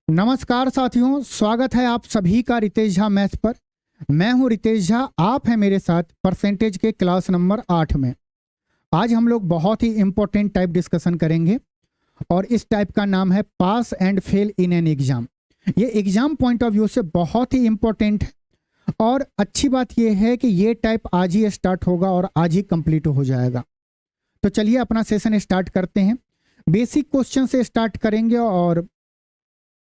नमस्कार साथियों, स्वागत है आप सभी का रितेश झा मैथ्स पर। मैं हूं रितेश झा, आप हैं मेरे साथ परसेंटेज के क्लास नंबर 8 में। आज हम लोग बहुत ही इंपॉर्टेंट टाइप डिस्कशन करेंगे और इस टाइप का नाम है pass and fail in an exam. ये एग्जाम पॉइंट ऑफ व्यू से बहुत ही इंपॉर्टेंट है और अच्छी बात यह है कि ये टाइप आज ही स्टार्ट होगा और आज ही कंप्लीट हो जाएगा। तो चलिए अपना सेशन स्टार्ट करते हैं। बेसिक क्वेश्चन से स्टार्ट करेंगे और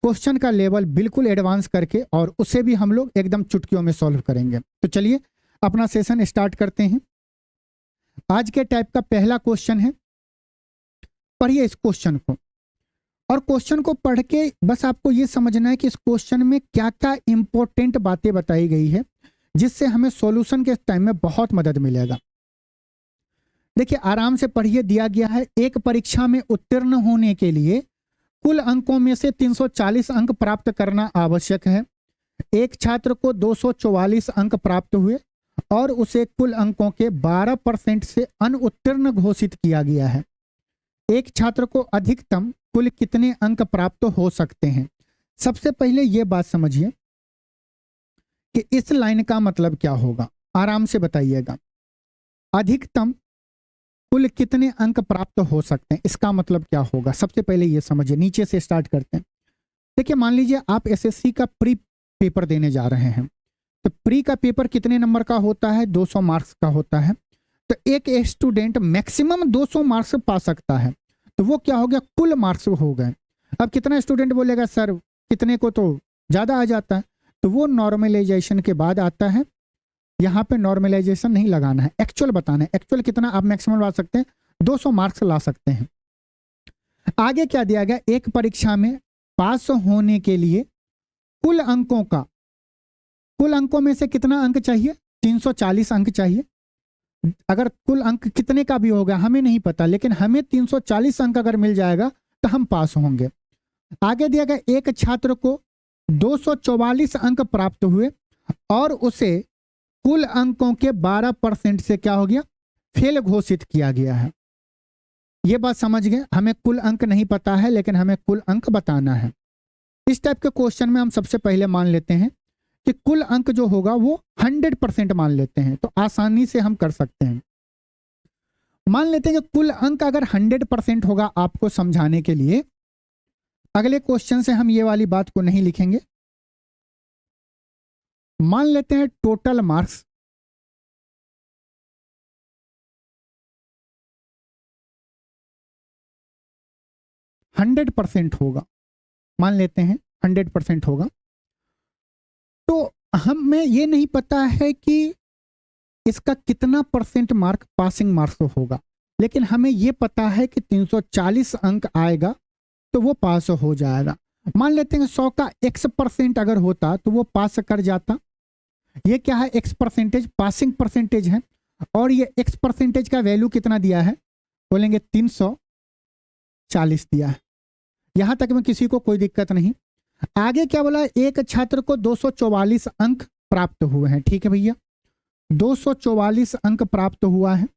क्वेश्चन का लेवल बिल्कुल एडवांस करके और उसे भी हम लोग एकदम चुटकियों में सॉल्व करेंगे। तो चलिए अपना सेशन स्टार्ट करते हैं। आज के टाइप का पहला क्वेश्चन है, पढ़िए इस क्वेश्चन को और क्वेश्चन को पढ़ के बस आपको ये समझना है कि इस क्वेश्चन में क्या क्या इंपॉर्टेंट बातें बताई गई है जिससे हमें सॉल्यूशन के टाइम में बहुत मदद मिलेगा। देखिए आराम से पढ़िए, दिया गया है एक परीक्षा में उत्तीर्ण होने के लिए कुल अंकों में से 340 अंक प्राप्त करना आवश्यक है। एक छात्र को 244 अंक प्राप्त हुए और उसे कुल अंकों के 12% से अनुत्तीर्ण घोषित किया गया है। एक छात्र को अधिकतम कुल कितने अंक प्राप्त हो सकते हैं? सबसे पहले यह बात समझिए कि इस लाइन का मतलब क्या होगा, आराम से बताइएगा। अधिकतम कुल कितने अंक प्राप्त हो सकते हैं, इसका मतलब क्या होगा, सबसे पहले ये समझिए। नीचे से स्टार्ट करते हैं। देखिए मान लीजिए आप एसएससी का प्री पेपर देने जा रहे हैं, तो प्री का पेपर कितने नंबर का होता है? 200 मार्क्स का होता है। तो एक स्टूडेंट मैक्सिमम 200 मार्क्स पा सकता है, तो वो क्या हो गया, कुल मार्क्स हो गए। अब कितना स्टूडेंट बोलेगा सर कितने को तो ज़्यादा आ जाता है, तो वो नॉर्मलाइजेशन के बाद आता है। यहाँ पे नॉर्मलाइजेशन नहीं लगाना है, एक्चुअल बताना है। एक्चुअल कितना आप मैक्सिमम ला सकते हैं? 200 मार्क्स ला सकते हैं। आगे क्या दिया गया, एक परीक्षा में पास होने के लिए कुल अंकों में से कितना अंक चाहिए? 340 अंक चाहिए। अगर कुल अंक कितने का भी होगा हमें नहीं पता, लेकिन हमें 340 अंक अगर मिल जाएगा तो हम पास होंगे। आगे दिया गया एक छात्र को 244 अंक प्राप्त हुए और उसे कुल अंकों के 12% से क्या हो गया, फेल घोषित किया गया है। यह बात समझ गए। हमें कुल अंक नहीं पता है लेकिन हमें कुल अंक बताना है। इस टाइप के क्वेश्चन में हम सबसे पहले मान लेते हैं कि कुल अंक जो होगा वो 100% मान लेते हैं, तो आसानी से हम कर सकते हैं। मान लेते हैं कि कुल अंक अगर 100% होगा, आपको समझाने के लिए अगले क्वेश्चन से हम ये वाली बात को नहीं लिखेंगे। मान लेते हैं टोटल मार्क्स 100% होगा। मान लेते हैं 100% होगा, तो हमें ये नहीं पता है कि इसका कितना परसेंट मार्क पासिंग मार्क्स होगा, लेकिन हमें ये पता है कि 340 अंक आएगा तो वो पास हो जाएगा। मान लेते हैं 100 का x% अगर होता तो वो पास कर जाता। ये क्या है, x%, पासिंग परसेंटेज है। और ये x% का वैल्यू कितना दिया है, बोलेंगे 340 दिया है। यहां तक में किसी को कोई दिक्कत नहीं। आगे क्या बोला, एक छात्र को 244 अंक प्राप्त हुए हैं। ठीक है भैया, 244 अंक प्राप्त हुआ है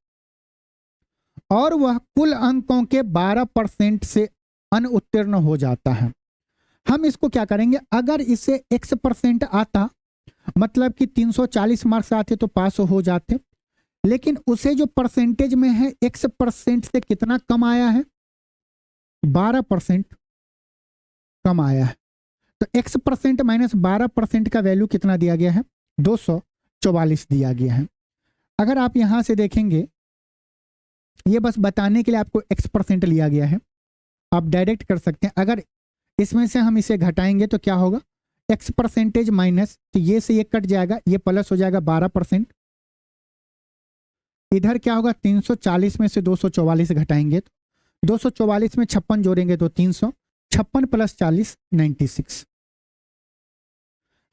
और वह कुल अंकों के 12% से अनुत्तीर्ण हो जाता है। हम इसको क्या करेंगे, अगर इसे x% आता मतलब कि 340 मार्क्स आते तो पास हो जाते, लेकिन उसे जो परसेंटेज में है x% से कितना कम आया है, 12% कम आया है। तो x% माइनस 12% का वैल्यू कितना दिया गया है, 244 दिया गया है। अगर आप यहां से देखेंगे, ये बस बताने के लिए आपको x% लिया गया है, आप डायरेक्ट कर सकते हैं। अगर इसमें से हम इसे घटाएंगे तो क्या होगा, x% माइनस, तो ये से ये कट जाएगा, ये प्लस हो जाएगा 12%। इधर क्या होगा, 340 में से 244 घटाएंगे तो 244 में 56 जोड़ेंगे तो 300, 56 प्लस 40 96।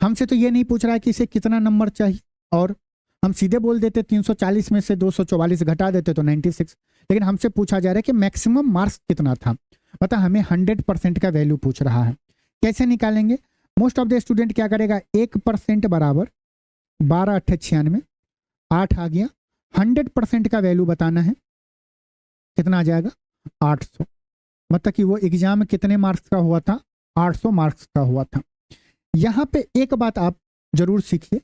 हमसे तो ये नहीं पूछ रहा है कि इसे कितना नंबर चाहिए, और हम सीधे बोल देते 340 में से 244 घटा देते तो 96। लेकिन हमसे पूछा जा रहा है कि मैक्सिमम मार्क्स कितना था, पता हमें 100% का वैल्यू पूछ रहा है। कैसे निकालेंगे, मोस्ट ऑफ द स्टूडेंट क्या करेगा, 1% बराबर 12 8 96, 8 आ गया। 100% का वैल्यू बताना है, कितना आ जाएगा, 800। मतलब कि वो एग्जाम में कितने मार्क्स का हुआ था, 800 मार्क्स का हुआ था। यहाँ पे एक बात आप जरूर सीखिए,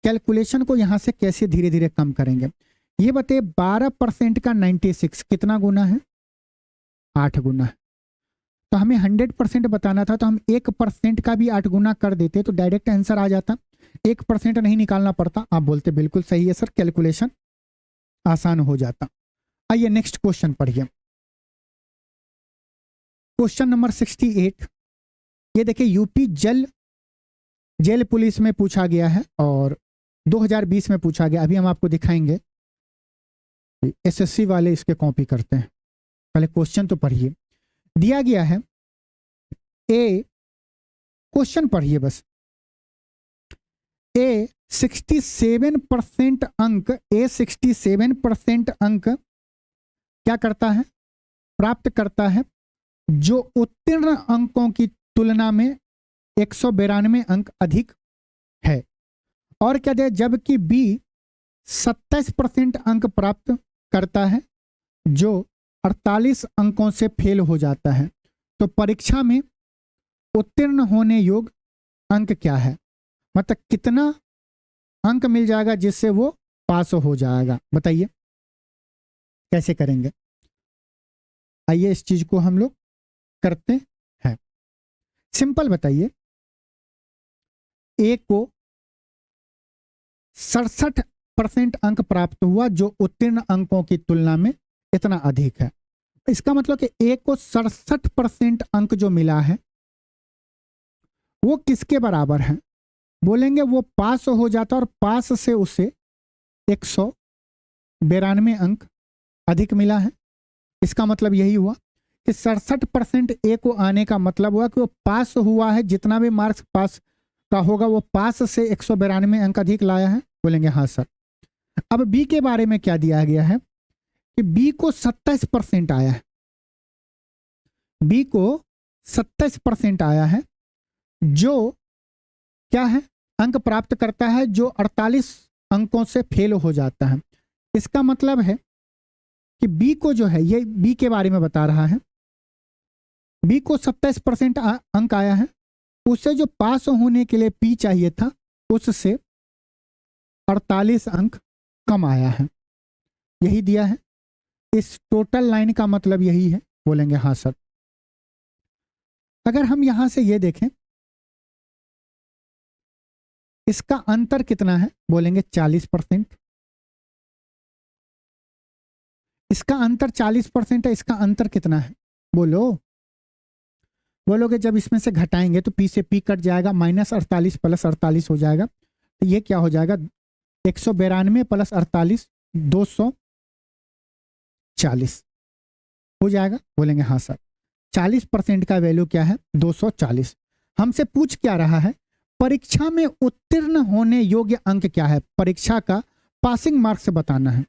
कैलकुलेशन को यहाँ से कैसे धीरे धीरे कम करेंगे। ये बताइए 12% का 96 कितना गुना है? 8 गुना है। तो हमें 100% बताना था, तो हम 1% का भी 8 गुना कर देते तो डायरेक्ट आंसर आ जाता, 1% नहीं निकालना पड़ता। आप बोलते बिल्कुल सही है सर, कैलकुलेशन आसान हो जाता। आइए नेक्स्ट क्वेश्चन पढ़िए, क्वेश्चन नंबर 68। ये देखिए यूपी जेल पुलिस में पूछा गया है और 2020 में पूछा गया। अभी हम आपको दिखाएंगे, एसएससी वाले इसके कॉपी करते हैं। पहले क्वेश्चन तो पढ़िए, दिया गया है ए, क्वेश्चन पढ़िए बस। ए 67% अंक, ए 67% अंक क्या करता है? प्राप्त करता है, जो उत्तीर्ण अंकों की तुलना में 192 अंक अधिक है। और क्या दे, जबकि बी 27% अंक प्राप्त करता है, जो 48 अंकों से फेल हो जाता है। तो परीक्षा में उत्तीर्ण होने योग्य अंक क्या है? मतलब कितना अंक मिल जाएगा जिससे वो पास हो जाएगा? बताइए कैसे करेंगे। आइए इस चीज को हम लोग करते हैं। सिंपल बताइए, ए को 67% अंक प्राप्त हुआ, जो उत्तीर्ण अंकों की तुलना में इतना अधिक है। इसका मतलब कि ए को 67% अंक जो मिला है वो किसके बराबर है? बोलेंगे वो पास हो जाता, और पास से उसे 192 अंक अधिक मिला है। इसका मतलब यही हुआ कि 67% ए को आने का मतलब हुआ कि वो पास हुआ है, जितना भी मार्क्स पास का होगा वो पास से 192 अंक अधिक लाया है। बोलेंगे हाँ सर। अब बी के बारे में क्या दिया गया है कि बी को 27% आया है, बी को 27% आया है, जो क्या है? अंक प्राप्त करता है, जो 48 अंकों से फेल हो जाता है। इसका मतलब है कि बी को जो है, ये बी के बारे में बता रहा है, बी को 27% अंक आया है, उससे जो पास होने के लिए पी चाहिए था उससे 48 अंक कम आया है। यही दिया है, इस टोटल लाइन का मतलब यही है। बोलेंगे हाँ सर। अगर हम यहां से ये देखें, इसका अंतर कितना है? बोलेंगे 40%। इसका अंतर 40% है, इसका अंतर कितना है? बोलोगे जब इसमें से घटाएंगे तो पी से पी कट जाएगा, -48 + 48 हो जाएगा। तो ये क्या हो जाएगा? 192 + 48 240 हो जाएगा। बोलेंगे हाँ सर। 40% का वैल्यू क्या है? 240। हमसे पूछ क्या रहा है? परीक्षा में उत्तीर्ण होने योग्य अंक क्या है? परीक्षा का पासिंग मार्क्स बताना है।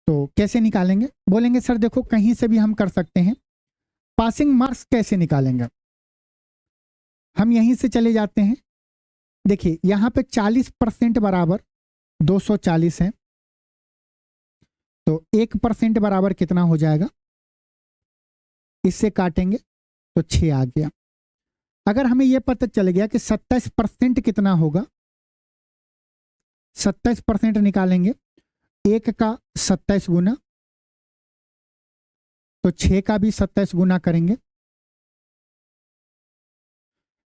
तो कैसे निकालेंगे? बोलेंगे सर देखो, कहीं से भी हम कर सकते हैं। पासिंग मार्क्स कैसे निकालेंगे? हम यहीं से चले जाते हैं। देखिए यहां पे 40% बराबर 240 है, तो 1% बराबर कितना हो जाएगा? इससे काटेंगे तो 6 आ गया। अगर हमें यह पता चल गया कि 27% कितना होगा, 27% निकालेंगे, 1 का 27 गुना, तो 6 का भी 27 गुना करेंगे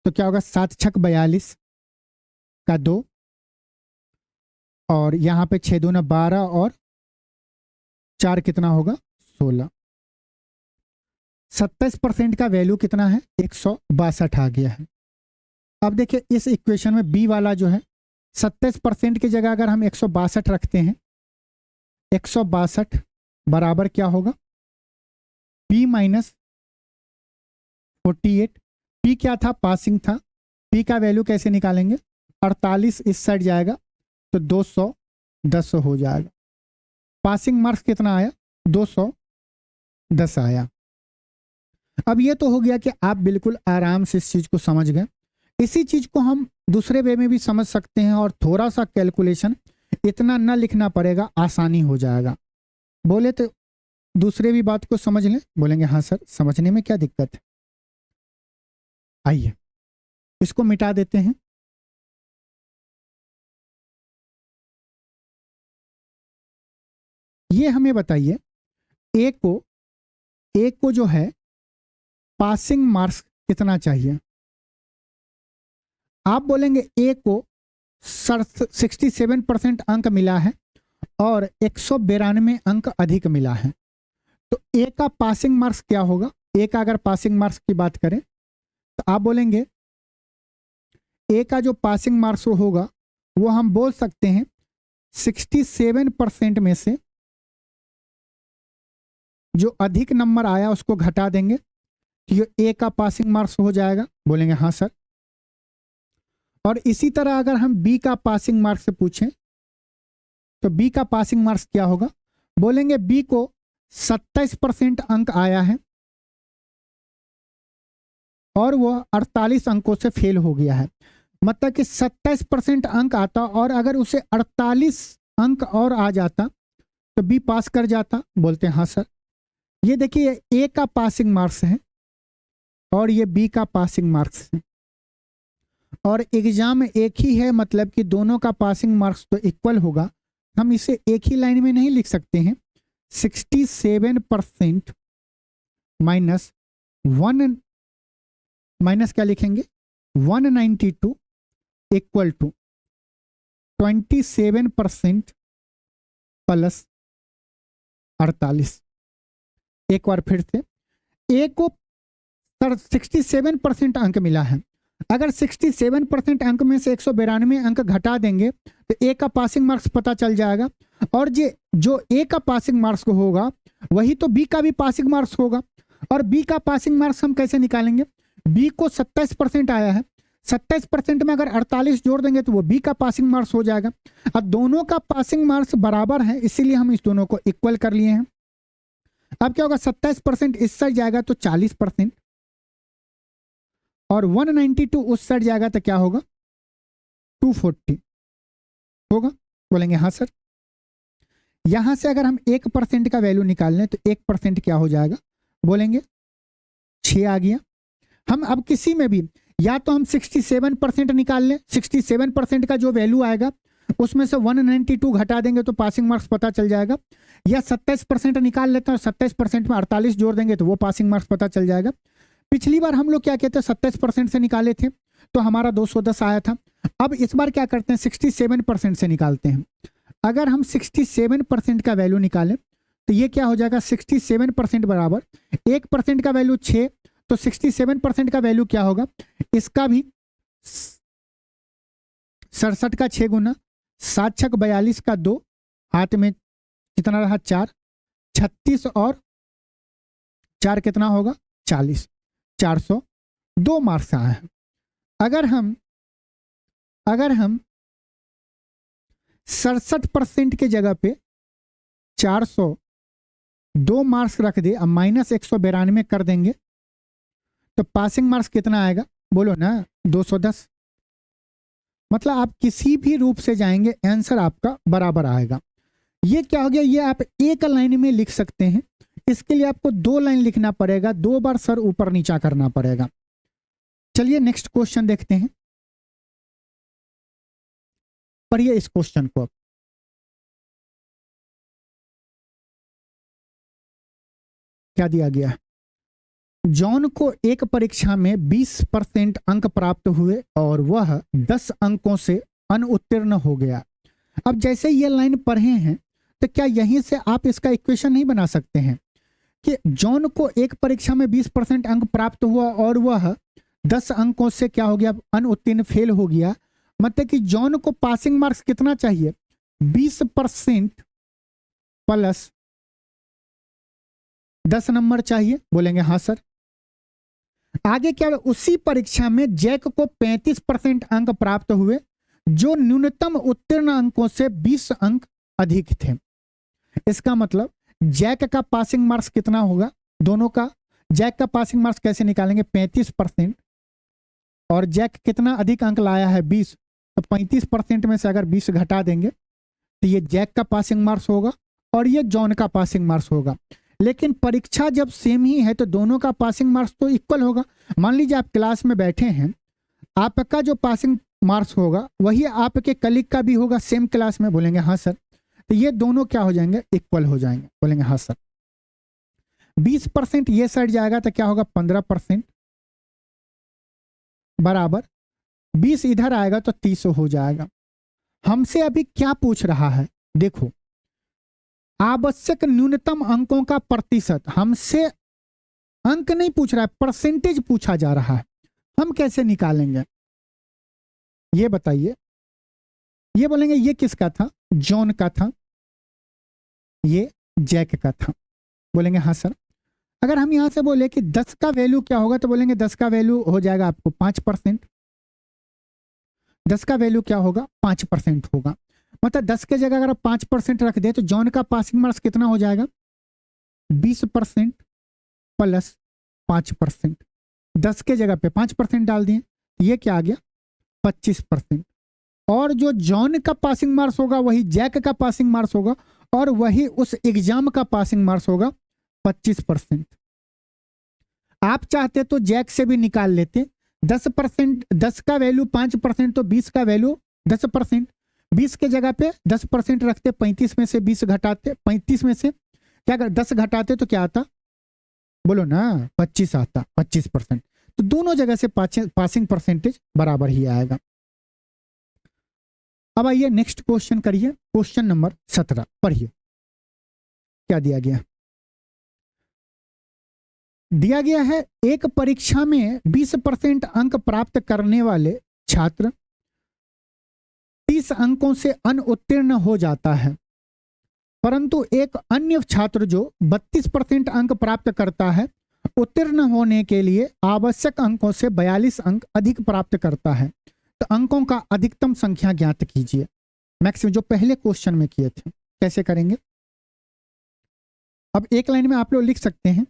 तो क्या होगा? 7 छक 42 का 2, और यहां पे 6 दूना 12 और 4 कितना होगा? 16। 27% का वैल्यू कितना है? 162 आ गया है। अब देखिए इस इक्वेशन में बी वाला जो है, 27% की जगह अगर हम 162 रखते हैं, 162 बराबर क्या होगा? P - 48। P क्या था? पासिंग था। P का वैल्यू कैसे निकालेंगे? 48 इस साइड जाएगा तो 210 हो जाएगा। पासिंग मार्क्स कितना आया? 210 आया। अब ये तो हो गया कि आप बिल्कुल आराम से इस चीज को समझ गए। इसी चीज को हम दूसरे वे में भी समझ सकते हैं, और थोड़ा सा कैलकुलेशन इतना न लिखना पड़ेगा, आसानी हो जाएगा। बोले तो दूसरे भी बात को समझ लें। बोलेंगे हाँ सर, समझने में क्या दिक्कत है? आइए इसको मिटा देते हैं। ये हमें बताइए ए को जो है पासिंग मार्क्स कितना चाहिए। आप बोलेंगे ए को 67% अंक मिला है और 192 अंक अधिक मिला है, तो ए का पासिंग मार्क्स क्या होगा। ए का अगर पासिंग मार्क्स की बात करें तो आप बोलेंगे ए का जो पासिंग मार्क्स होगा वो हम बोल सकते हैं 67% में से जो अधिक नंबर आया उसको घटा देंगे तो ये ए का पासिंग मार्क्स हो जाएगा। बोलेंगे हाँ सर। और इसी तरह अगर हम बी का पासिंग मार्क्स से पूछें तो बी का पासिंग मार्क्स क्या होगा। बोलेंगे बी को 27% अंक आया है और वह 48 अंकों से फेल हो गया है। मतलब कि 27% अंक आता और अगर उसे 48 अंक और आ जाता तो बी पास कर जाता। बोलते हैं हाँ सर। ये देखिए ए का पासिंग मार्क्स है और ये बी का पासिंग मार्क्स है और एग्जाम एक ही है, मतलब कि दोनों का पासिंग मार्क्स तो इक्वल होगा। हम इसे एक ही लाइन में नहीं लिख सकते हैं। 67% माइनस 1 माइनस क्या लिखेंगे 192 इक्वल टू 27% प्लस 48। एक बार फिर से ए को 67% अंक मिला है। अगर 67% अंक में से 192 अंक घटा देंगे तो ए का पासिंग मार्क्स पता चल जाएगा और जो ए का पासिंग मार्क्स होगा वही तो बी का भी पासिंग मार्क्स होगा। और बी का पासिंग मार्क्स हम कैसे निकालेंगे। बी को 27% आया है, 27% में अगर 48 जोड़ देंगे तो वो बी का पासिंग मार्क्स हो जाएगा। अब दोनों का पासिंग मार्क्स बराबर है इसीलिए हम इस दोनों को इक्वल कर लिए हैं। अब क्या होगा 27% इस साइड जाएगा तो 40% और 192 उस साइड जाएगा तो क्या होगा 240 होगा। बोलेंगे हाँ सर। यहां से अगर हम 1% का वैल्यू निकाल लें तो 1% क्या हो जाएगा। बोलेंगे 6 आ गया। हम अब किसी में भी या तो हम 67% निकाल लें, 67% का जो वैल्यू आएगा उसमें से 192 घटा देंगे तो पासिंग मार्क्स पता चल जाएगा, या 27% निकाल लेते हैं और 27% में 48 जोड़ देंगे तो वो पासिंग मार्क्स पता चल जाएगा। पिछली बार हम लोग क्या कहते हैं 27% से निकाले थे तो हमारा 210 आया था। अब इस बार क्या करते हैं 67% से निकालते हैं। अगर हम 67% का वैल्यू निकालें तो ये क्या हो जाएगा 67% बराबर 1% का वैल्यू 6, तो 67% का वैल्यू क्या होगा इसका भी 67 का 6 गुना 7 छक 42 का 2, हाथ में कितना रहा 4, 36 और 4 कितना होगा 40, 402 मार्क्स आए हैं। अगर हम 67% के जगह पे 402 मार्क्स रख दे अब -192 कर देंगे तो पासिंग मार्क्स कितना आएगा बोलो ना 210। मतलब आप किसी भी रूप से जाएंगे आंसर आपका बराबर आएगा। ये क्या हो गया, ये आप एक लाइन में लिख सकते हैं। इसके लिए आपको 2 लाइन लिखना पड़ेगा, 2 बार सर ऊपर नीचा करना पड़ेगा। चलिए नेक्स्ट क्वेश्चन देखते हैं। पढ़िए इस क्वेश्चन को। क्या दिया गया है, जॉन को एक परीक्षा में 20% अंक प्राप्त हुए और वह 10 अंकों से अनुत्तीर्ण हो गया। अब जैसे ये लाइन पढ़े हैं तो क्या यहीं से आप इसका इक्वेशन नहीं बना सकते हैं कि जॉन को एक परीक्षा में 20% अंक प्राप्त हुआ और वह 10 अंकों से क्या हो गया अनुत्तीर्ण फेल हो गया। मतलब कि जॉन को पासिंग मार्क्स कितना चाहिए 20% प्लस 10 नंबर चाहिए। बोलेंगे हाँ सर। आगे क्या उसी परीक्षा में जैक को 35% अंक प्राप्त हुए जो न्यूनतम उत्तीर्ण अंकों से 20 अंक अधिक थे। इसका मतलब जैक का पासिंग मार्क्स कितना होगा, दोनों का जैक का पासिंग मार्क्स कैसे निकालेंगे 35% और जैक कितना अधिक अंक लाया है 20, तो 35% में से अगर 20 घटा देंगे तो ये जैक का पासिंग मार्क्स होगा और ये जॉन का पासिंग मार्क्स होगा। लेकिन परीक्षा जब सेम ही है तो दोनों का पासिंग मार्क्स तो इक्वल होगा। मान लीजिए आप क्लास में बैठे हैं, आपका जो पासिंग मार्क्स होगा वही आपके कलीग का भी होगा सेम क्लास में। बोलेंगे हाँ सर। तो ये दोनों क्या हो जाएंगे, इक्वल हो जाएंगे। बोलेंगे हाँ सर। 20% ये साइड जाएगा तो क्या होगा, 15% बराबर 20 इधर आएगा तो 30 हो जाएगा। हमसे अभी क्या पूछ रहा है, देखो आवश्यक न्यूनतम अंकों का प्रतिशत। हमसे अंक नहीं पूछ रहा है, परसेंटेज पूछा जा रहा है। हम कैसे निकालेंगे ये बताइए। ये बोलेंगे ये किसका था, जॉन का था, ये जैक का था। बोलेंगे हाँ सर। अगर हम यहां से बोले कि 10 का वैल्यू क्या होगा तो बोलेंगे 10 का वैल्यू हो जाएगा आपको 5%। 10 का वैल्यू क्या होगा, 5% होगा। मतलब 10 के जगह अगर आप 5% रख दे तो जॉन का पासिंग मार्क्स कितना हो जाएगा, 20% प्लस 5%। 10 के जगह पे 5% डाल दिए, ये क्या आ गया, 25%। और जो जॉन का पासिंग मार्क्स होगा वही जैक का पासिंग मार्क्स होगा, और वही उस एग्जाम का पासिंग मार्क्स होगा 25%। आप चाहते तो जैक से भी निकाल लेते। 10%, 10 का वैल्यू 5% तो 20 का वैल्यू 10%। 20 के जगह पे 10% रखते, 35 में से 20 घटाते, 35 में से क्या 10 घटाते तो क्या आता, बोलो ना 25 आता, 25%। तो दोनों जगह से पासिंग परसेंटेज बराबर ही आएगा। अब आइए नेक्स्ट क्वेश्चन करिए, क्वेश्चन नंबर 17 पढ़िए क्या दिया गया। दिया गया है एक परीक्षा में 20% अंक प्राप्त करने वाले छात्र 30 अंकों से अनुत्तीर्ण हो जाता है, परंतु एक अन्य छात्र जो 32% अंक प्राप्त करता है उत्तीर्ण होने के लिए आवश्यक अंकों से 42 अंक अधिक प्राप्त करता है। तो अंकों का अधिकतम संख्या ज्ञात कीजिए। मैक्सिमम जो पहले क्वेश्चन में किए थे कैसे करेंगे। अब एक लाइन में आप लोग लिख सकते हैं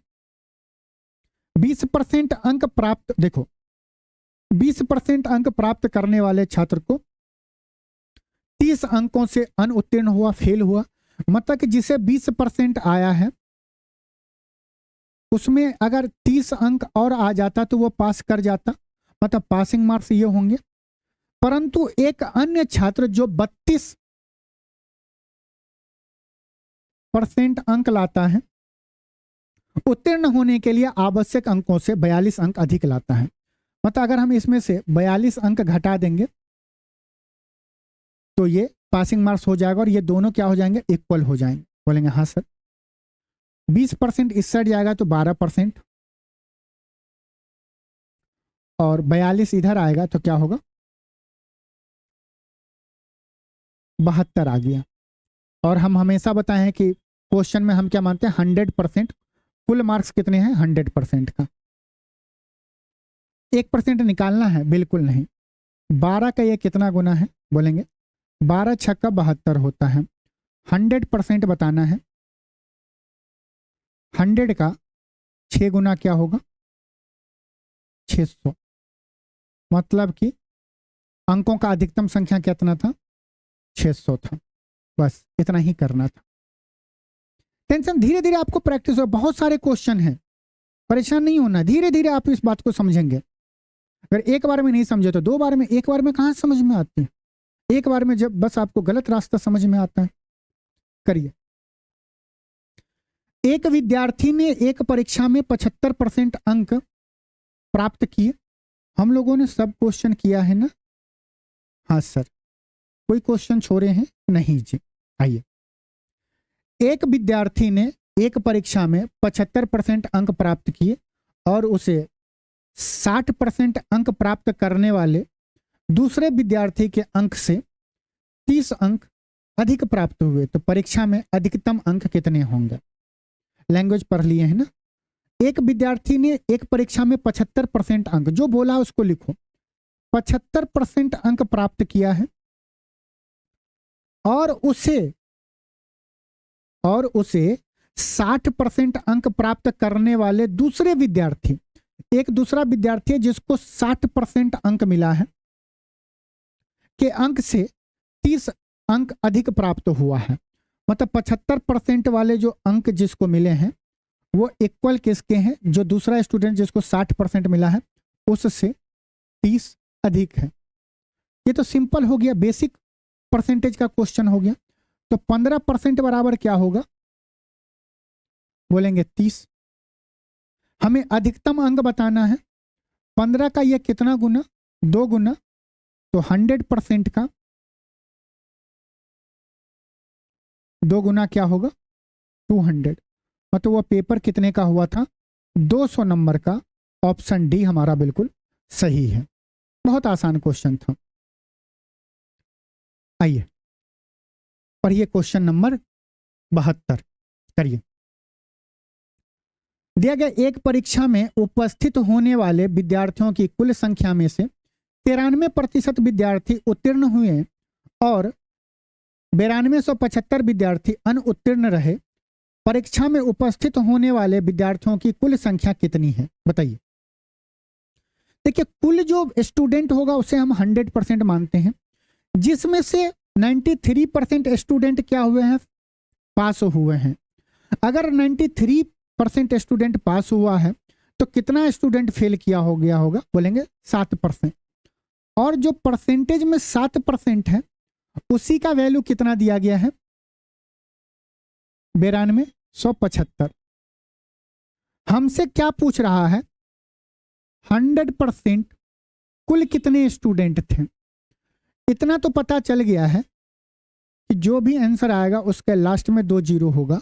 20% अंक प्राप्त, देखो 20% अंक प्राप्त करने वाले छात्र को 30 अंकों से अनुत्तीर्ण हुआ, फेल हुआ। मतलब कि जिसे 20% आया है उसमें अगर 30 अंक और आ जाता तो वो पास कर जाता, मतलब पासिंग मार्क्स ये होंगे। परंतु एक अन्य छात्र जो 32% अंक लाता है उत्तीर्ण होने के लिए आवश्यक अंकों से 42 अंक अधिक लाता है। मतलब अगर हम इसमें से 42 अंक घटा देंगे तो ये पासिंग मार्क्स हो जाएगा और ये दोनों क्या हो जाएंगे, इक्वल हो जाएंगे। बोलेंगे हाँ सर। 20% इस साइड जाएगा तो 12% और 42 इधर आएगा तो क्या होगा, 72 आ गया। और हम हमेशा बताएं कि क्वेश्चन में हम क्या मानते हैं, 100%। कुल मार्क्स कितने हैं, 100% का 1% निकालना है, बिल्कुल नहीं। 12 का ये कितना गुना है, बोलेंगे 12 छक्का 72 होता है। 100% बताना है, 100 का 6 गुना क्या होगा, 600। मतलब कि अंकों का अधिकतम संख्या कितना था, 600 था। बस इतना ही करना था। टेंशन धीरे धीरे आपको प्रैक्टिस हो, बहुत सारे क्वेश्चन हैं, परेशान नहीं होना। धीरे धीरे आप इस बात को समझेंगे। अगर एक बार में नहीं समझे तो दो बार में, एक बार में कहां समझ में आती है, एक बार में जब बस आपको गलत रास्ता समझ में आता है। करिए। एक विद्यार्थी ने एक परीक्षा में 75% अंक प्राप्त किए। हम लोगों ने सब क्वेश्चन किया है ना, हाँ सर। कोई क्वेश्चन छोड़े हैं, नहीं जी। आइए। एक विद्यार्थी ने एक परीक्षा में 75% अंक प्राप्त किए और उसे 60% अंक प्राप्त करने वाले दूसरे विद्यार्थी के अंक से 30 अंक अधिक प्राप्त हुए। तो परीक्षा में अधिकतम अंक कितने होंगे। लैंग्वेज पढ़ लिए हैं ना। एक विद्यार्थी ने एक परीक्षा में 75% अंक, जो बोला उसको लिखो, 75% अंक प्राप्त किया है और उसे 60% अंक प्राप्त करने वाले दूसरे विद्यार्थी, एक दूसरा विद्यार्थी है जिसको 60% अंक मिला है, के अंक से 30 अंक अधिक प्राप्त हुआ है। मतलब 75% वाले जो अंक जिसको मिले हैं वो इक्वल किसके हैं, जो दूसरा स्टूडेंट जिसको 60% मिला है उससे 30 अधिक है। ये तो सिंपल हो गया, बेसिक परसेंटेज का क्वेश्चन हो गया। तो 15% बराबर क्या होगा, बोलेंगे 30। हमें अधिकतम अंक बताना है, 15 का ये कितना गुना, 2 गुना, तो 100% का 2 गुना क्या होगा, 200। मतलब वो पेपर कितने का हुआ था, 200 नंबर का। ऑप्शन डी हमारा बिल्कुल सही है। बहुत आसान क्वेश्चन था। आइए पढ़िए क्वेश्चन नंबर 72 करिए। दिया गया एक परीक्षा में उपस्थित होने वाले विद्यार्थियों की कुल संख्या में से 93% विद्यार्थी उत्तीर्ण हुए और 9275 विद्यार्थी अनुत्तीर्ण रहे। परीक्षा में उपस्थित होने वाले विद्यार्थियों की कुल संख्या कितनी है, बताइए। देखिए, कुल जो स्टूडेंट होगा उसे हम 100% मानते हैं, जिसमें से 93% स्टूडेंट क्या हुए हैं, पास हुए हैं। अगर 93% स्टूडेंट पास हुआ है तो कितना स्टूडेंट फेल किया हो गया होगा, बोलेंगे 7%। और जो परसेंटेज में 7% है उसी का वैल्यू कितना दिया गया है, 9275। हमसे क्या पूछ रहा है, 100% कुल कितने स्टूडेंट थे। इतना तो पता चल गया है कि जो भी आंसर आएगा उसके लास्ट में 2 जीरो होगा।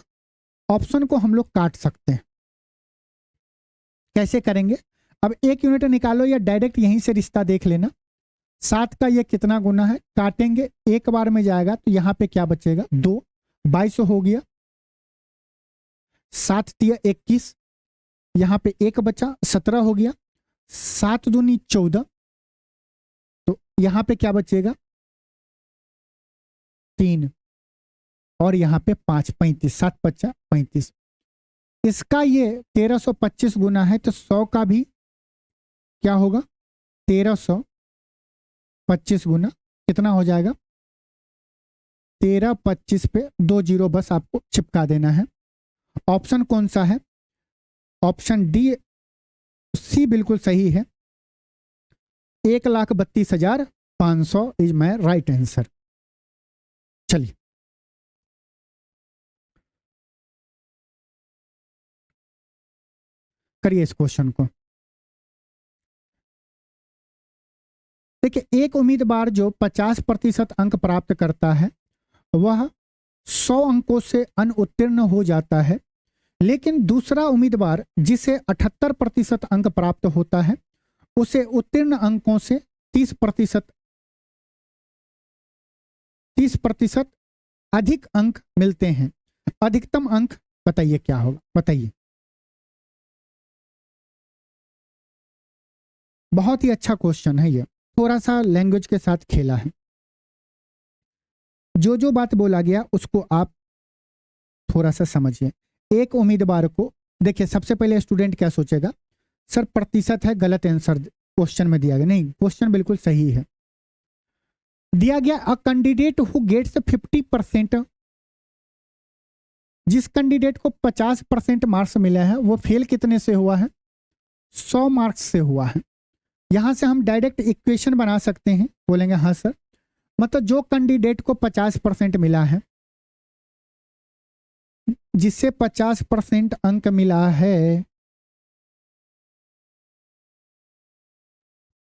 ऑप्शन को हम लोग काट सकते हैं। कैसे करेंगे, अब 1 यूनिट निकालो या डायरेक्ट यहीं से रिश्ता देख लेना। 7 का ये कितना गुना है, काटेंगे, एक बार में जाएगा तो यहाँ पे क्या बचेगा, 2, 22 हो गया। 7 तिया 21, यहाँ पे 1 बचा, 17 हो गया। 7 दूनी 14, तो यहाँ पे क्या बचेगा, 3, और यहाँ पे 5, 35, 7 बचा 35। इसका ये 1325 गुना है तो 100 का भी क्या होगा, 1325 गुना कितना हो जाएगा, 1325 पे 2 जीरो बस आपको चिपका देना है। ऑप्शन कौन सा है, ऑप्शन डी सी बिल्कुल सही है। 1,32,500 इज माय राइट आंसर। चलिए करिए इस क्वेश्चन को। देखिए, एक उम्मीदवार जो 50% अंक प्राप्त करता है वह 100 अंकों से अनुत्तीर्ण हो जाता है, लेकिन दूसरा उम्मीदवार जिसे 78% अंक प्राप्त होता है उसे उत्तीर्ण अंकों से 30% अधिक अंक मिलते हैं। अधिकतम अंक बताइए क्या होगा, बताइए। बहुत ही अच्छा क्वेश्चन है ये, थोड़ा सा लैंग्वेज के साथ खेला है। जो बात बोला गया उसको आप थोड़ा सा समझिए। एक उम्मीदवार को, देखिए सबसे पहले स्टूडेंट क्या सोचेगा, सर प्रतिशत है, गलत आंसर क्वेश्चन में दिया गया। नहीं, क्वेश्चन बिल्कुल सही है। दिया गया अ कैंडिडेट हु गेट्स 50%, जिस कैंडिडेट को 50% मार्क्स मिला है वो फेल कितने से हुआ है, 100 मार्क्स से हुआ है। यहां से हम डायरेक्ट इक्वेशन बना सकते हैं, बोलेंगे हाँ सर। मतलब जो कैंडिडेट को 50% मिला है, जिससे 50% अंक मिला है,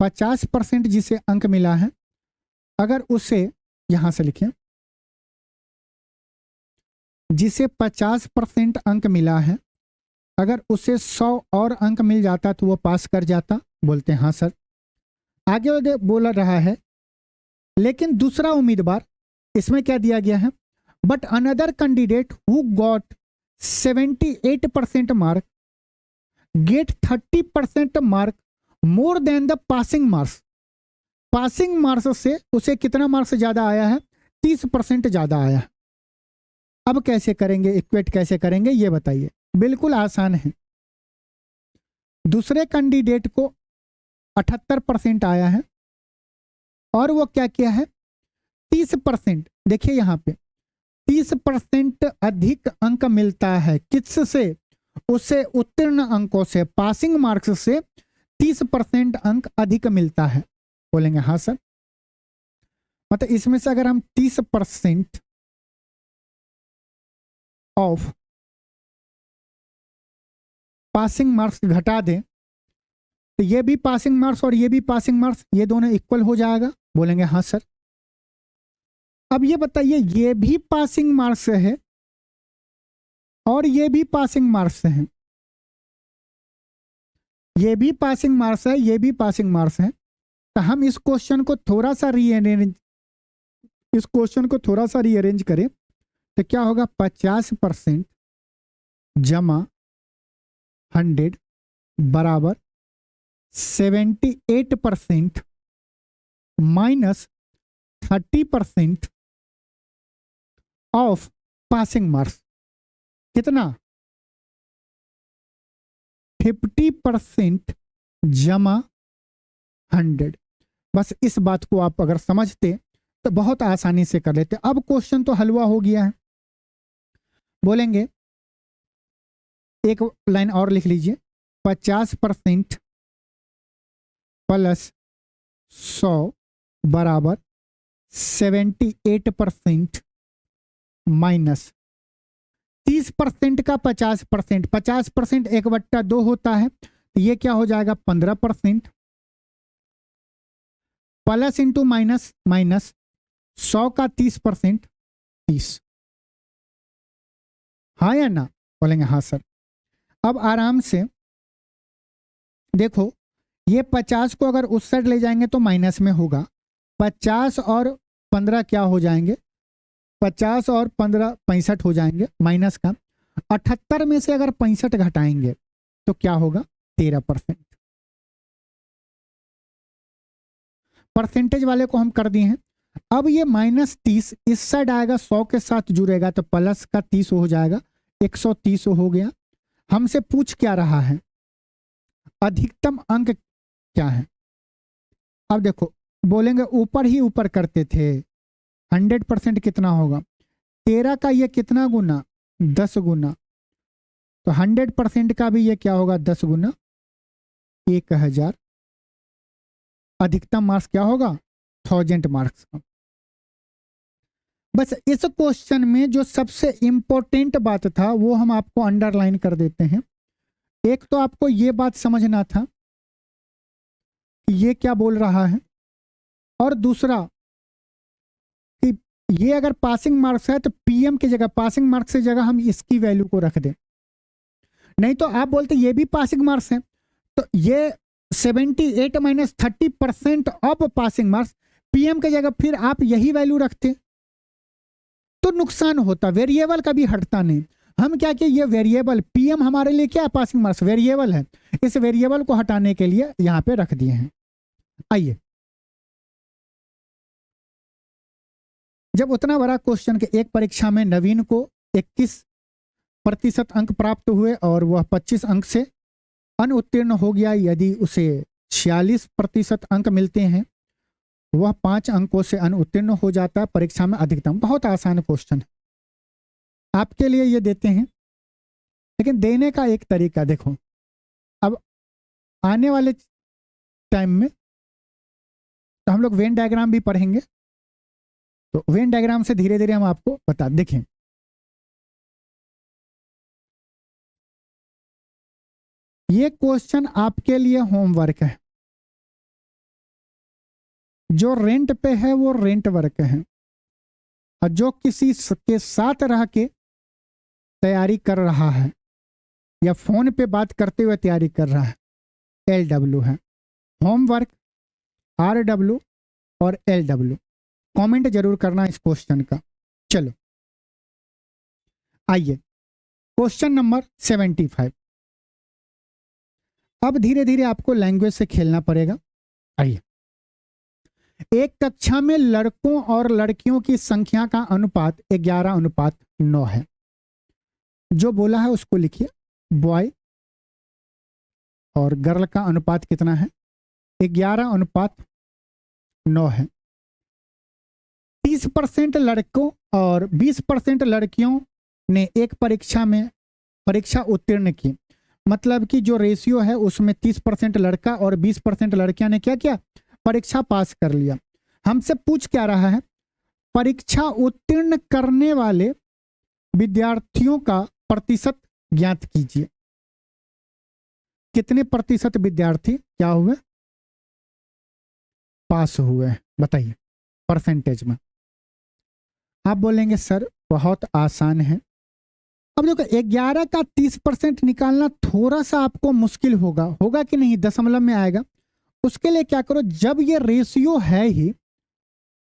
50% जिसे अंक मिला है, अगर उसे यहां से लिखें, जिसे 50% अंक मिला है, अगर उसे 100 और अंक मिल जाता तो वो पास कर जाता, बोलते हैं हाँ सर। आगे बोल रहा है, लेकिन दूसरा उम्मीदवार, इसमें क्या दिया गया है, but another candidate who got 78% mark get 30% mark more than the passing marks. Passing marks से उसे कितना मार्क्स ज्यादा आया है, 30% ज्यादा आया है। अब कैसे करेंगे, इक्वेट कैसे करेंगे ये बताइए। बिल्कुल आसान है। दूसरे कैंडिडेट को 78% आया है और वो क्या किया है, 30%, देखिए यहां पे 30% अधिक अंक मिलता है किससे, उसे उत्तीर्ण अंकों से, पासिंग मार्क्स से 30% अंक अधिक मिलता है। बोलेंगे हाँ सर। मतलब इसमें से अगर हम 30% ऑफ पासिंग मार्क्स घटा दें तो ये भी पासिंग मार्क्स और ये भी पासिंग मार्क्स, ये दोनों इक्वल हो जाएगा। बोलेंगे हाँ सर। अब ये बताइए, ये भी पासिंग मार्क्स है और ये भी पासिंग मार्क्स है, ये भी पासिंग मार्क्स है, ये भी पासिंग मार्क्स है। तो हम इस क्वेश्चन को थोड़ा सा रीअरेंज करें तो क्या होगा, 50% जमा 100 बराबर 78% माइनस 30% ऑफ पासिंग मार्क्स। कितना, 50% जमा 100। बस इस बात को आप अगर समझते तो बहुत आसानी से कर लेते। अब क्वेश्चन तो हलवा हो गया है। बोलेंगे एक लाइन और लिख लीजिए, 50% प्लस 100 बराबर 78% माइनस 30% का 50%, 50% 1/2 होता है, तो ये क्या हो जाएगा 15%, प्लस इंटू माइनस माइनस 100 का 30%, 30। हाँ या ना? बोलेंगे हाँ सर। अब आराम से देखो, ये 50 को अगर उस साइड ले जाएंगे तो माइनस में होगा, 50 और 15 क्या हो जाएंगे, 50 और 15 65 हो जाएंगे माइनस का। 78 में से अगर 65 घटाएंगे तो क्या होगा, 13%। परसेंटेज वाले को हम कर दिए हैं। अब ये -30 इस साइड आएगा, 100 के साथ जुड़ेगा तो प्लस का 30 हो जाएगा, 130 हो गया। हमसे पूछ क्या रहा है, अधिकतम अंक क्या है। अब देखो, बोलेंगे ऊपर ही ऊपर करते थे, 100% कितना होगा, 13 का ये कितना गुना, 10 गुना, तो 100% का भी ये क्या होगा, 10 गुना 1000। अधिकतम मार्क्स क्या होगा, 1000 मार्क्स का। बस इस क्वेश्चन में जो सबसे इंपॉर्टेंट बात था वो हम आपको अंडरलाइन कर देते हैं। एक तो आपको ये बात समझना था कि ये क्या बोल रहा है, और दूसरा कि ये अगर पासिंग मार्क्स है तो पीएम की जगह, पासिंग मार्क्स की जगह हम इसकी वैल्यू को रख दें। नहीं तो आप बोलते ये भी पासिंग मार्क्स है, तो ये 78 minus 30% of passing marks, PM की जगह फिर आप यही वैल्यू रखते तो नुकसान होता, वेरिएबल कभी हटता नहीं। हम क्या किए, ये वेरिएबल पीएम हमारे लिए क्या है, पासिंग मार्क्स वेरिएबल है, इस वेरिएबल को हटाने के लिए यहां पे रख दिए हैं। आइए, जब उतना बड़ा क्वेश्चन के एक परीक्षा में नवीन को 21% अंक प्राप्त हुए और वह 25 अंक से अनुत्तीर्ण हो गया, यदि उसे 46% अंक मिलते हैं वह 5 अंकों से अनुत्तीर्ण हो जाता है परीक्षा में अधिकतम। बहुत आसान क्वेश्चन है, आपके लिए ये देते हैं, लेकिन देने का एक तरीका देखो। अब आने वाले टाइम में तो हम लोग वेन डायग्राम भी पढ़ेंगे, तो वेन डायग्राम से धीरे धीरे हम आपको बता देखें। ये क्वेश्चन आपके लिए होमवर्क है, जो रेंट पे है वो रेंट वर्क है, और जो किसी के साथ रह के तैयारी कर रहा है या फोन पे बात करते हुए तैयारी कर रहा है, LW है। होमवर्क RW और LW, कमेंट जरूर करना इस क्वेश्चन का। चलो आइए, क्वेश्चन नंबर 75। अब धीरे धीरे आपको लैंग्वेज से खेलना पड़ेगा। आइए, एक कक्षा में लड़कों और लड़कियों की संख्या का अनुपात 11:9 है। जो बोला है उसको लिखिए। बॉय और गर्ल का अनुपात कितना है, 11:9 है। 30% लड़कों और 20% लड़कियों ने एक परीक्षा में परीक्षा उत्तीर्ण की, मतलब कि जो रेशियो है उसमें 30% लड़का और 20% लड़कियां ने क्या किया, परीक्षा पास कर लिया। हमसे पूछ क्या रहा है, परीक्षा उत्तीर्ण करने वाले विद्यार्थियों का प्रतिशत ज्ञात कीजिए। कितने प्रतिशत विद्यार्थी क्या हुए, पास हुए, बताइए परसेंटेज में। आप बोलेंगे सर बहुत आसान है। अब देखो 11 का 30% निकालना थोड़ा सा आपको मुश्किल होगा कि नहीं, दशमलव में आएगा। उसके लिए क्या करो, जब ये रेशियो है ही,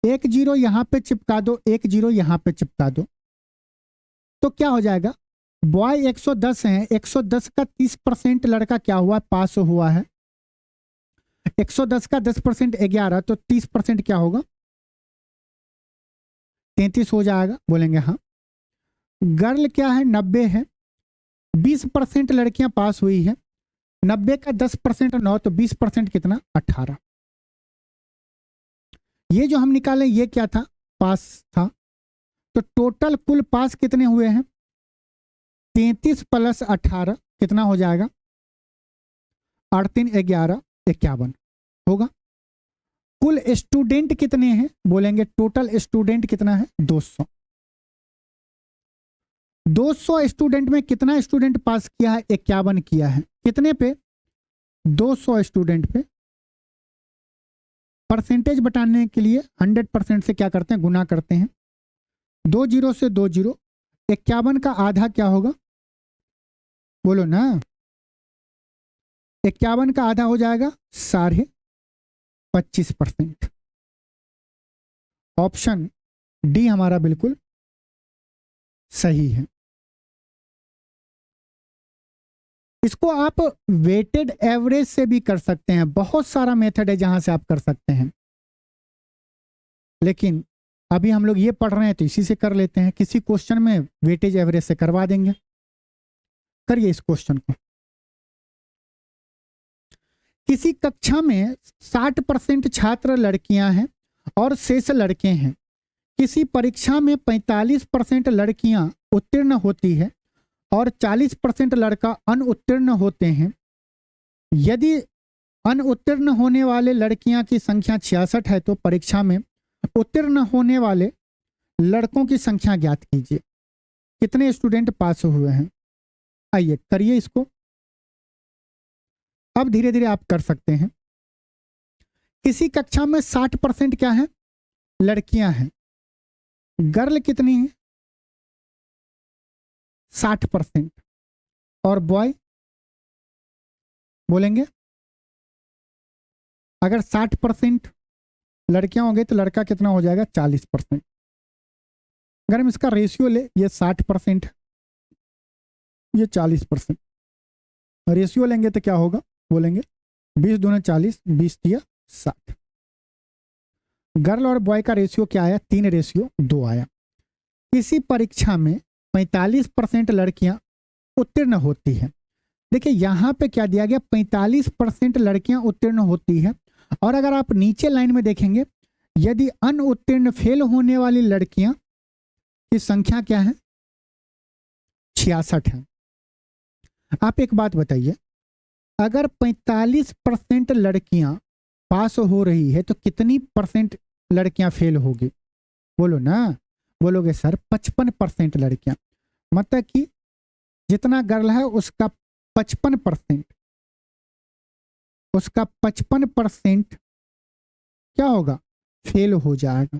एक जीरो यहां पे चिपका दो, एक जीरो यहां पे चिपका दो, तो क्या हो जाएगा, बॉय 110 है, 110 का 30% लड़का क्या हुआ, पास हुआ है। 110 का 10% 11, तो 30% क्या होगा, 33 हो जाएगा। बोलेंगे हाँ। गर्ल क्या है, 90 है, 20% लड़कियां पास हुई है, 90 का 10% 9, तो 20% कितना, 18। ये जो हम निकाले ये क्या था, पास था। तो टोटल कुल पास कितने हुए हैं, 33 प्लस 18 कितना हो जाएगा, 8 3 11 51 होगा। कुल स्टूडेंट कितने हैं, बोलेंगे टोटल स्टूडेंट कितना है, 200। 200 स्टूडेंट में कितना स्टूडेंट पास किया है, 51 किया है। कितने पे, 200 स्टूडेंट पे। परसेंटेज बताने के लिए 100% से क्या करते हैं, गुना करते हैं। 2 जीरो से 2 जीरो, 51 का आधा क्या होगा, बोलो ना, 51 का आधा हो जाएगा 25.5%। ऑप्शन डी हमारा बिल्कुल सही है। इसको आप वेटेड एवरेज से भी कर सकते हैं, बहुत सारा मेथड है जहां से आप कर सकते हैं, लेकिन अभी हम लोग ये पढ़ रहे हैं तो इसी से कर लेते हैं। किसी क्वेश्चन में वेटेज एवरेज से करवा देंगे। करिए इस क्वेश्चन को। किसी कक्षा में 60% छात्र लड़कियां हैं और शेष लड़के हैं। किसी परीक्षा में 45% लड़कियां उत्तीर्ण होती है और 40% लड़का अनुत्तीर्ण होते हैं। यदि अनुत्तीर्ण होने वाले लड़कियां की संख्या 66 है तो परीक्षा में उत्तीर्ण होने वाले लड़कों की संख्या ज्ञात कीजिए। कितने स्टूडेंट पास हुए हैं, आइए करिए इसको। अब धीरे धीरे आप कर सकते हैं। किसी कक्षा में 60% क्या है, लड़कियां हैं। गर्ल कितनी है, 60%, और बॉय बोलेंगे, अगर 60% लड़कियां होंगे तो लड़का कितना हो जाएगा, 40%। अगर हम इसका रेशियो ले, ये 60%, ये 40%, रेशियो लेंगे तो क्या होगा, बोलेंगे 20 दूने 40, 20 तिया 60। गर्ल और बॉय का रेशियो क्या आया, 3:2 आया। किसी परीक्षा में 45% लड़कियां उत्तीर्ण होती है। देखिए यहां पे क्या दिया गया, 45% लड़कियां उत्तीर्ण होती है, और अगर आप नीचे लाइन में देखेंगे, यदि अनुत्तीर्ण फेल होने वाली लड़कियां की संख्या क्या है, 66 है। आप एक बात बताइए, अगर 45% लड़कियां पास हो रही है तो कितनी परसेंट लड़कियां फेल होगी, बोलो ना। बोलोगे सर 55% लड़कियां, मतलब कि जितना गर्ल है उसका 55%, उसका 55% क्या होगा, फेल हो जाएगा।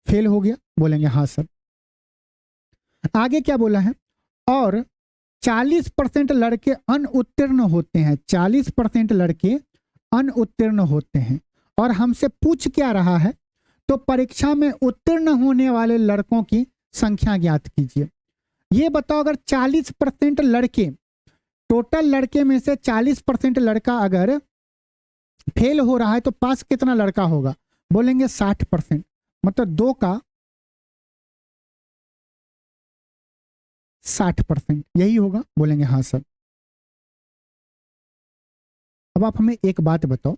फेल हो गया, बोलेंगे हाँ सर। आगे क्या बोला है, और 40% लड़के अनुत्तीर्ण होते हैं। 40% लड़के अनुत्तीर्ण होते हैं, और हमसे पूछ क्या रहा है, तो परीक्षा में उत्तीर्ण होने वाले लड़कों की संख्या ज्ञात कीजिए। ये बताओ, अगर 40% लड़के, टोटल लड़के में से 40% लड़का अगर फेल हो रहा है तो पास कितना लड़का होगा, बोलेंगे 60%, मतलब 2 का 60%, यही होगा। बोलेंगे हाँ सर। अब आप हमें एक बात बताओ,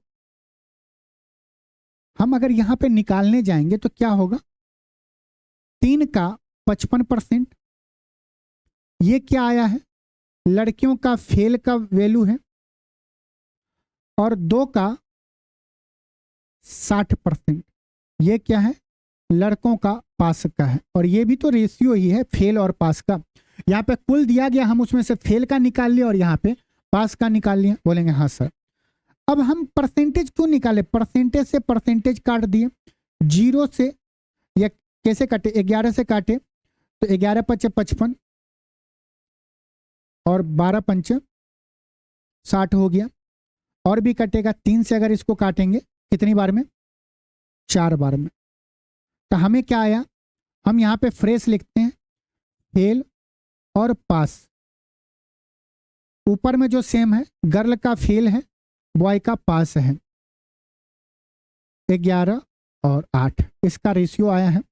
हम अगर यहां पे निकालने जाएंगे तो क्या होगा, 3 का 55%, ये क्या आया है, लड़कियों का फेल का वैल्यू है, और 2 का 60%, ये क्या है, लड़कों का पास का है। और ये भी तो रेशियो ही है फेल और पास का। यहाँ पे कुल दिया गया, हम उसमें से फेल का निकाल लिया और यहाँ पे पास का निकाल लिया। बोलेंगे हाँ सर। अब हम परसेंटेज क्यों निकाले, परसेंटेज से परसेंटेज काट दिए, 0 से, या कैसे काटे, 11 से काटे तो 11 पचे 55 और 12 पंचे 60 हो गया। और भी कटेगा, 3 से अगर इसको काटेंगे कितनी बार में, 4 बार में। तो हमें क्या आया, हम यहाँ पे फ्रेश लिखते हैं, फेल और पास। ऊपर में जो सेम है, गर्ल का फेल है, बॉय का पास है। 11 और 8 इसका रेशियो आया है।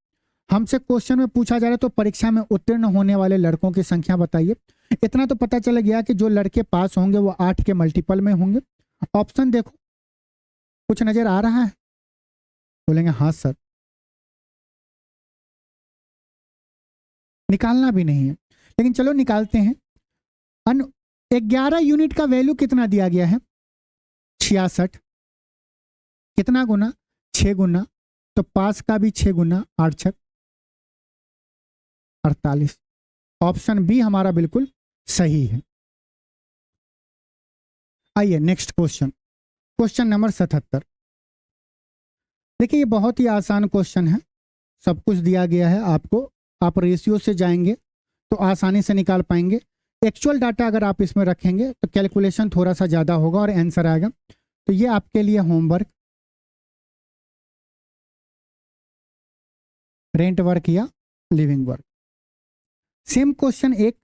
हमसे क्वेश्चन में पूछा जा रहा है तो परीक्षा में उत्तीर्ण होने वाले लड़कों की संख्या बताइए। इतना तो पता चल गया कि जो लड़के पास होंगे वो 8 के मल्टीपल में होंगे। ऑप्शन देखो, कुछ नजर आ रहा है? बोलेंगे हाँ सर। निकालना भी नहीं है, लेकिन चलो निकालते हैं। 11 यूनिट का वैल्यू कितना दिया गया है, 66। कितना गुना, 6 गुना, तो पास का भी 6 गुना, 8 छक 48। ऑप्शन बी हमारा बिल्कुल सही है। आइए नेक्स्ट क्वेश्चन, क्वेश्चन नंबर 77। देखिए ये बहुत ही आसान क्वेश्चन है, सब कुछ दिया गया है आपको। आप रेशियो से जाएंगे तो आसानी से निकाल पाएंगे। एक्चुअल डाटा अगर आप इसमें रखेंगे तो कैलकुलेशन थोड़ा सा ज़्यादा होगा और आंसर आएगा। तो ये आपके लिए होमवर्क, रेंट वर्क या लिविंग वर्क। सेम क्वेश्चन एक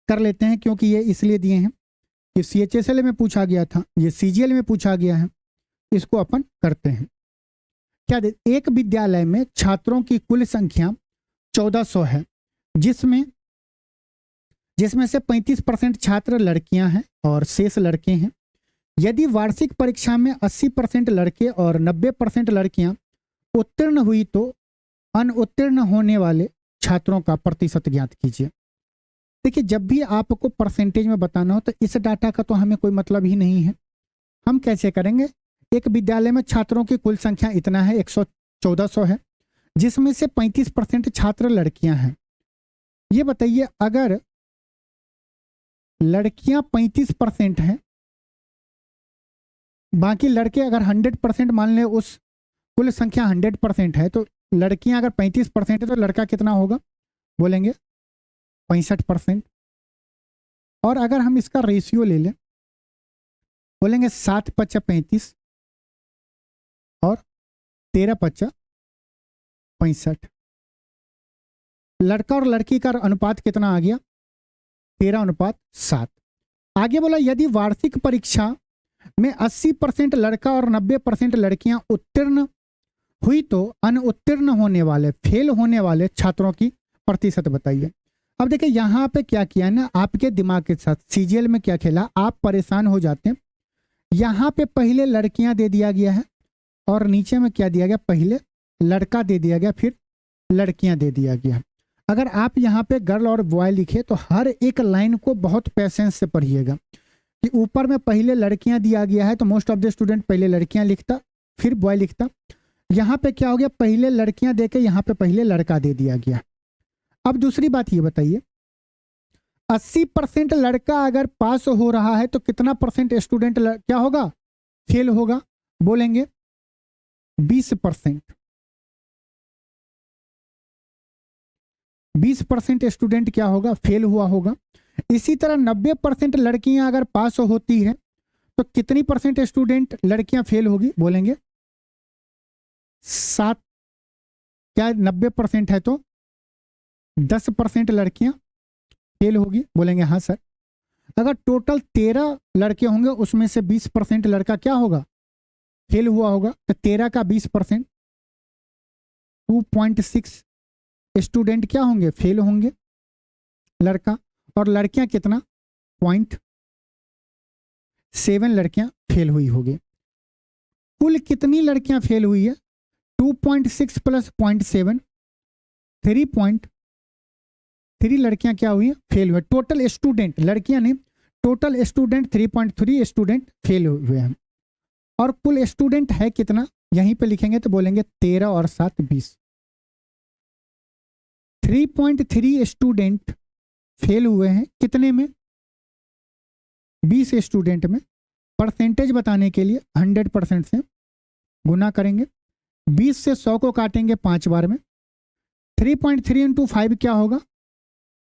कर लेते हैं, क्योंकि ये इसलिए दिए हैं कि CHSL में पूछा गया था, ये CGL में पूछा गया है, इसको अपन करते हैं। क्या एक विद्यालय में छात्रों की कुल संख्या 1400 है, जिसमें से 35% छात्र लड़कियां हैं और शेष लड़के हैं। यदि वार्षिक परीक्षा में 80% लड़के और 90% लड़कियां उत्तीर्ण हुई तो अनुत्तीर्ण होने वाले छात्रों का प्रतिशत ज्ञात कीजिए। देखिए जब भी आपको परसेंटेज में बताना हो तो इस डाटा का तो हमें कोई मतलब ही नहीं है। हम कैसे करेंगे, एक विद्यालय में छात्रों की कुल संख्या इतना है, 1400 है, जिसमें से 35% छात्र लड़कियां हैं। ये बताइए अगर लड़कियां 35% हैं, बाकी लड़के अगर 100% मान ले, उस कुल संख्या 100% है, तो लड़कियां अगर 35% है तो लड़का कितना होगा, बोलेंगे 65%। और अगर हम इसका रेशियो ले लें, बोलेंगे 7 पच्चा 35 और 13 पच्चा 65। लड़का और लड़की का अनुपात कितना आ गया, 13:7। आगे बोला यदि वार्षिक परीक्षा में 80% लड़का और 90% लड़कियां उत्तीर्ण हुई तो अनुत्तीर्ण होने वाले, फेल होने वाले छात्रों की प्रतिशत बताइए। अब देखिए यहाँ पे क्या किया ना, आपके दिमाग के साथ CGL में क्या खेला, आप परेशान हो जाते हैं। यहाँ पे पहले लड़कियां दे दिया गया है और नीचे में क्या दिया गया, पहले लड़का दे दिया गया, फिर लड़कियां दे दिया गया। अगर आप यहाँ पे गर्ल और बॉय लिखे तो हर एक लाइन को बहुत पेशेंस से पढ़िएगा कि ऊपर में पहले लड़कियां दिया गया है तो मोस्ट ऑफ द स्टूडेंट पहले लड़कियां लिखता फिर बॉय लिखता। यहाँ पे क्या हो गया, पहले लड़कियां देके यहाँ पे पहले लड़का दे दिया गया। अब दूसरी बात ये बताइए, 80% लड़का अगर पास हो रहा है तो कितना परसेंट स्टूडेंट क्या होगा, फेल होगा, बोलेंगे 20%। 20% स्टूडेंट क्या होगा, फेल हुआ होगा। इसी तरह 90% लड़कियां अगर पास होती है तो कितनी परसेंट स्टूडेंट लड़कियां फेल होगी, बोलेंगे 7। क्या 90% है तो 10% लड़कियां फेल होगी, बोलेंगे हाँ सर। अगर टोटल 13 लड़के होंगे उसमें से 20% लड़का क्या होगा, फेल हुआ होगा, तो 13 का 20% 2.6 स्टूडेंट क्या होंगे, फेल होंगे लड़का। और लड़कियां कितना, 0.7 लड़कियां फेल हुई होगी। कुल कितनी लड़कियां फेल हुई है, 2.6 प्लस 0.7 3 लड़कियां क्या हुई, फेल हुए। टोटल स्टूडेंट, लड़कियां नहीं, टोटल स्टूडेंट 3.3 स्टूडेंट फेल हुए हैं। और कुल स्टूडेंट है कितना, यहीं पे लिखेंगे तो बोलेंगे 13 और 7 20। 3.3 स्टूडेंट फेल हुए हैं कितने में, 20 स्टूडेंट में। परसेंटेज बताने के लिए 100% से गुना करेंगे, 20 से 100 को काटेंगे 5 बार में। 3.3 इंटू 5 क्या होगा,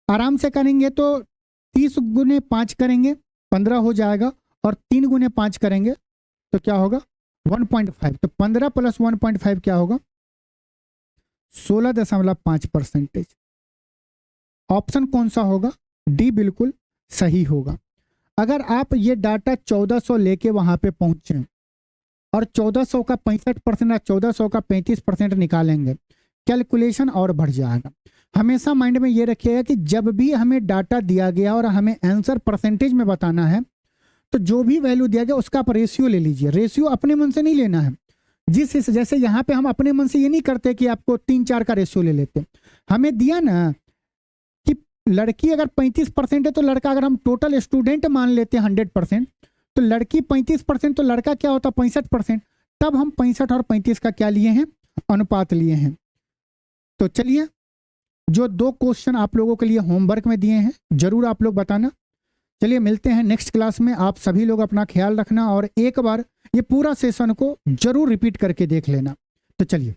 आराम से करेंगे तो 30 गुने 5 करेंगे 15 हो जाएगा, और 3 गुने 5 करेंगे तो क्या होगा 1.5। तो 15 प्लस 1.5 क्या होगा 16.5%। ऑप्शन कौन सा होगा, डी बिल्कुल सही होगा। अगर आप ये डाटा 1400 लेके वहां पे पहुंचे और 1400 का 65% या 1400 का 35% निकालेंगे, कैलकुलेशन और बढ़ जाएगा। हमेशा माइंड में ये रखिएगा कि जब भी हमें डाटा दिया गया और हमें आंसर परसेंटेज में बताना है, तो जो भी वैल्यू दिया गया उसका आप रेशियो ले लीजिए। रेशियो अपने मन से नहीं लेना है, जैसे यहाँ पे हम अपने मन से ये नहीं करते कि आपको 3-4 का रेशियो ले लेते। हमें दिया ना कि लड़की अगर 35% है तो लड़का, अगर हम टोटल स्टूडेंट मान लेते हैं 100%, तो लड़की 35% तो लड़का क्या होता 65%। तब हम 65 और 35 का क्या लिए हैं, अनुपात लिए हैं। तो चलिए, जो 2 क्वेश्चन आप लोगों के लिए होमवर्क में दिए हैं जरूर आप लोग बताना। चलिए मिलते हैं नेक्स्ट क्लास में। आप सभी लोग अपना ख्याल रखना और एक बार ये पूरा सेशन को जरूर रिपीट करके देख लेना। तो चलिए।